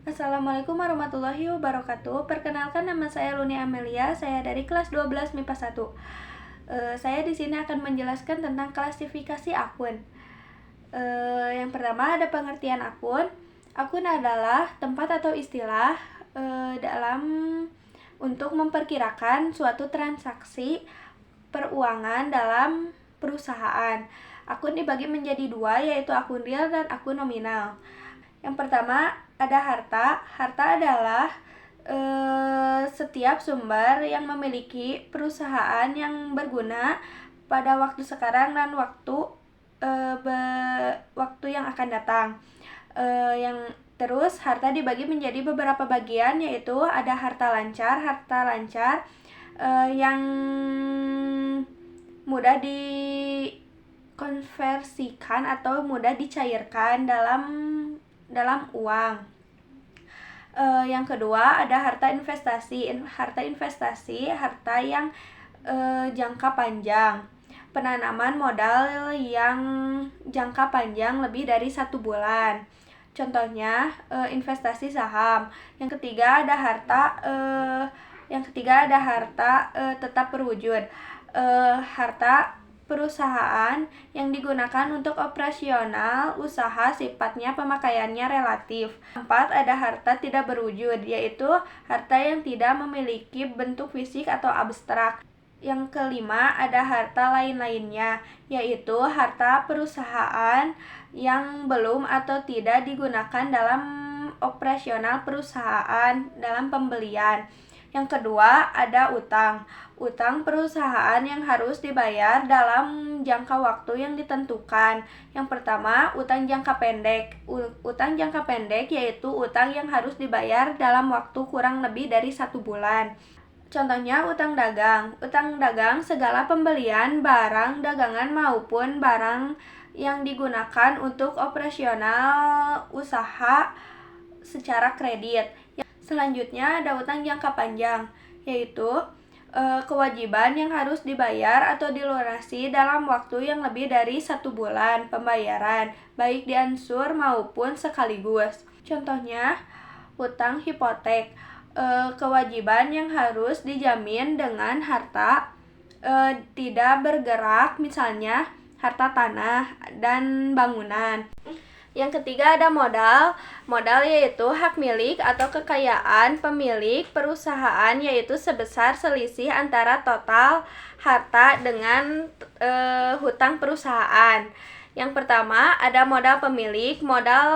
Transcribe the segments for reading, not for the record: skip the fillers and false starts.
Assalamualaikum warahmatullahi wabarakatuh. Perkenalkan, nama saya Luni Amelia, saya dari kelas 12 MIPA 1. Saya di sini akan menjelaskan tentang klasifikasi akun. Yang pertama ada pengertian akun. Akun adalah tempat atau istilah dalam untuk memperkirakan suatu transaksi peruangan dalam perusahaan. Akun dibagi menjadi dua, yaitu akun real dan akun nominal. Yang pertama ada harta. Harta adalah setiap sumber yang memiliki perusahaan yang berguna pada waktu sekarang dan waktu yang akan datang. Terus harta dibagi menjadi beberapa bagian, yaitu ada harta lancar. Harta lancar yang mudah dikonversikan atau mudah dicairkan dalam uang. Yang kedua ada harta investasi. Harta investasi harta yang jangka panjang. Penanaman modal yang jangka panjang lebih dari 1 bulan. Contohnya investasi saham. Yang ketiga ada harta tetap berwujud. Harta perusahaan yang digunakan untuk operasional usaha, sifatnya pemakaiannya relatif. 4. Ada harta tidak berwujud, yaitu harta yang tidak memiliki bentuk fisik atau abstrak. Yang kelima ada harta lain-lainnya, yaitu harta perusahaan yang belum atau tidak digunakan dalam operasional perusahaan dalam pembelian. Yang kedua ada utang. Utang perusahaan yang harus dibayar dalam jangka waktu yang ditentukan. Yang pertama, utang jangka pendek. Utang jangka pendek yaitu utang yang harus dibayar dalam waktu kurang lebih dari 1 bulan. Contohnya utang dagang. Utang dagang segala pembelian barang dagangan maupun barang yang digunakan untuk operasional usaha secara kredit. Selanjutnya ada utang jangka panjang, yaitu kewajiban yang harus dibayar atau dilunasi dalam waktu yang lebih dari 1 bulan pembayaran, baik diansur maupun sekaligus. Contohnya utang hipotek, kewajiban yang harus dijamin dengan harta tidak bergerak, misalnya harta tanah dan bangunan. Yang ketiga ada modal. Modal yaitu hak milik atau kekayaan pemilik perusahaan, yaitu sebesar selisih antara total harta dengan hutang perusahaan. Yang pertama ada modal pemilik. Modal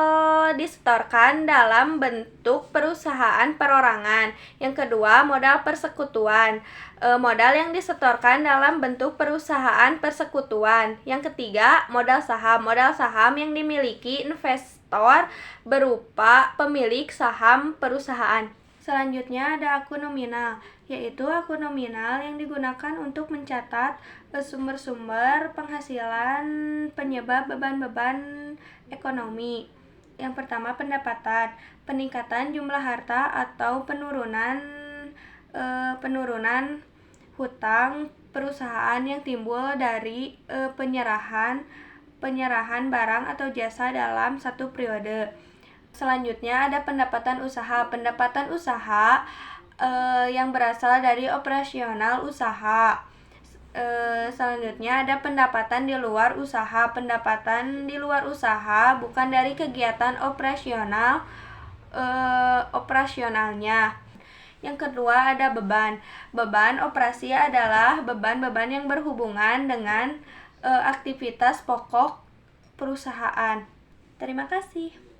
disetorkan dalam bentuk perusahaan perorangan. Yang kedua modal persekutuan. Modal yang disetorkan dalam bentuk perusahaan persekutuan. Yang ketiga modal saham. Modal saham yang dimiliki investor berupa pemilik saham perusahaan. Selanjutnya ada akun nominal, yaitu akun nominal yang digunakan untuk mencatat sumber-sumber penghasilan penyebab beban-beban ekonomi. Yang pertama pendapatan, peningkatan jumlah harta atau penurunan hutang perusahaan yang timbul dari penyerahan barang atau jasa dalam satu periode. Selanjutnya ada pendapatan usaha. Pendapatan usaha yang berasal dari operasional usaha. Selanjutnya ada pendapatan di luar usaha. Pendapatan di luar usaha bukan dari kegiatan operasionalnya. Yang kedua ada beban. Beban operasi adalah beban-beban yang berhubungan dengan aktivitas pokok perusahaan. Terima kasih.